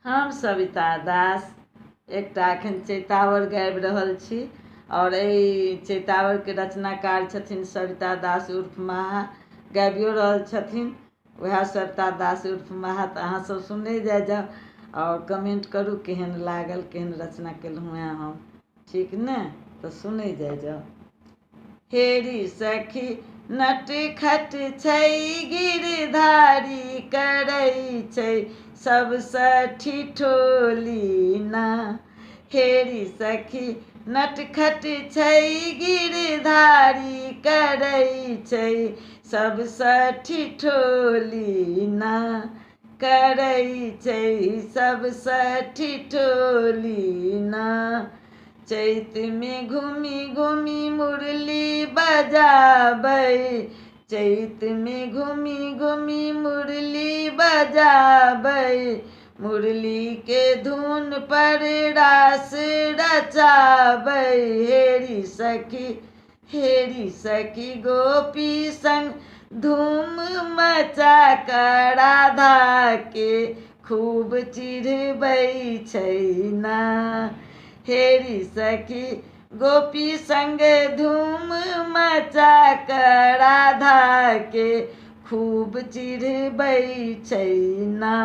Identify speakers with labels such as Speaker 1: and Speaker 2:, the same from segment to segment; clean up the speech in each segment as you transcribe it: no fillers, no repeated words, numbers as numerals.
Speaker 1: हम सविता दास एकटा एखन चैतावर गाबि रहल छी और एहि चैतावरके रचनाकार छथिन सविता दास उर्फ महा। गाबियो रहल छथिन वएह सविता दास उर्फ महा। तऽ अहाँ सब सुनने जाउ और कमेंट करू केहन लागल, केहन रचना केलहुँ हैं हम, ठीक ने? तऽ सुनै जाउ। हेरी सखी नटखट छै गिरधारी, करै छै सबसँ ठिठोली ना। हेरी सखी नटखट छै गिरधारी, करै छै सबसँ ठिठोली ना। करै छै सबसँ ठिठोली ना। चैत में घूमी घूमी मुरली बजाबै, चैत में घूमी घूमी मुरली बजाबै, मुरली के धुन पर रास रचाबै। हेरी सखी गोपी संग धूम मचा कऽ राधा के खूब चिढ़बै छै ना। हेरी सखी गोपी संग धूम मचा कऽ राधा के खूब चिढ़बै छै ना।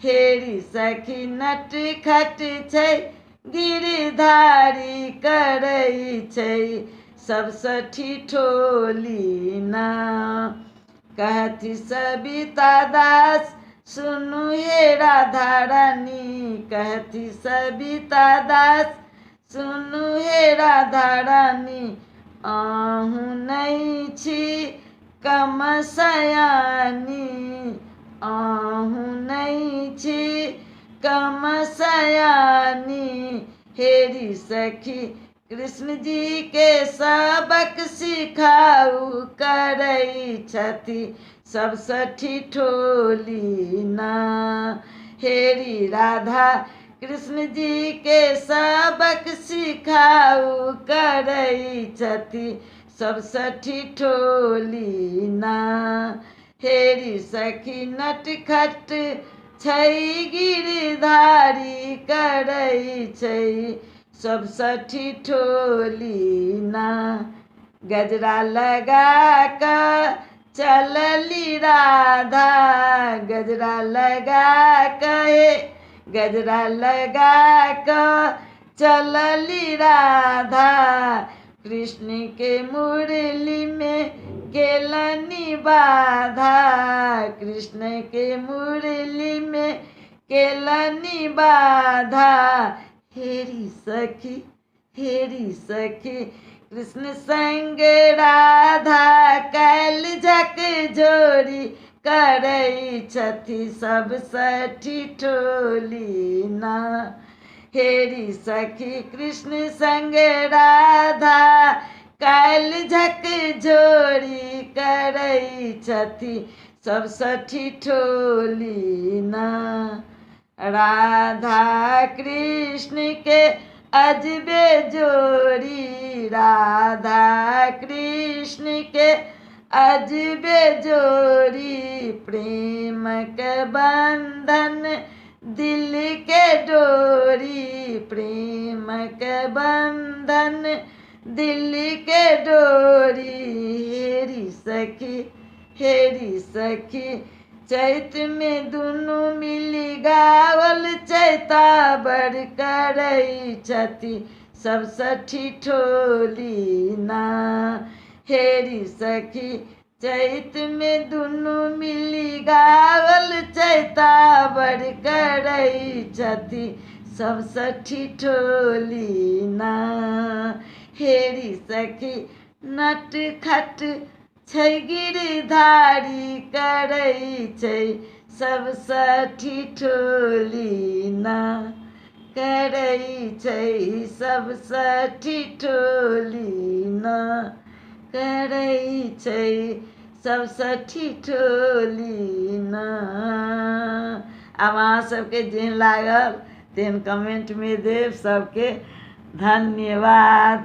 Speaker 1: हेरी सखी नटखट छै गिरधारी, करै छै सबसँ ठिठोली ना। कहती सविता दास सुनु हे राधा रानी, कहती सविता दास सुनु हे राधा रानी, अहूँ नहीं छी कम सयानी, अहूँ नहीं छी कम सयानी। हेरी सखी कृष्ण जी के सबक सिखाऊ, करै छथि सबसँ ठिठोली ना। हेरी राधा कृष्ण जी के सबक सिखाऊ, करै छथि सबसँ ठिठोली ना। हेरी सखी नटखट छै गिरधारी, करै छै सबसँ ठिठोली ना। गजरा लगा कऽ चलली राधा, गजरा लगा कऽ गजरा लगा कऽ चलली राधा, कृष्ण के मुरली में केलनि बाधा, कृष्ण के मुरली में केलनि बाधा। हेरी सखी कृष्ण संग राधा कैल झक झोरी, करै छथि सबसँ ठिठोली ना। हेरी सखी कृष्ण संग राधा कैल झक झोरी, करै छथि सबसँ ठिठोली ना। राधा कृष्ण के अजबे जोड़ी, राधा कृष्ण के अजबे जोड़ी, प्रेम के बंधन दिल के डोरी, प्रेम के बंधन दिल के डोरी। हेरी सखी चैत में दुनू मिली गावल चैतावर, करै छथि सबसँ ठिठोली ना। हेरी सखी चैत में दुनू मिली गावल चैतावर, करै छथि सबसँ ठिठोली ना। हेरी सखी नटखट छै गिरधारी, करै छै सबसँ ठिठोली ना। करै छै सबसँ ठिठोली ना। करै छै सबसँ ठिठोली ना। आब अहाँ सबके जेहन लागल तेहन कमेंट में देब। सबके धन्यवाद।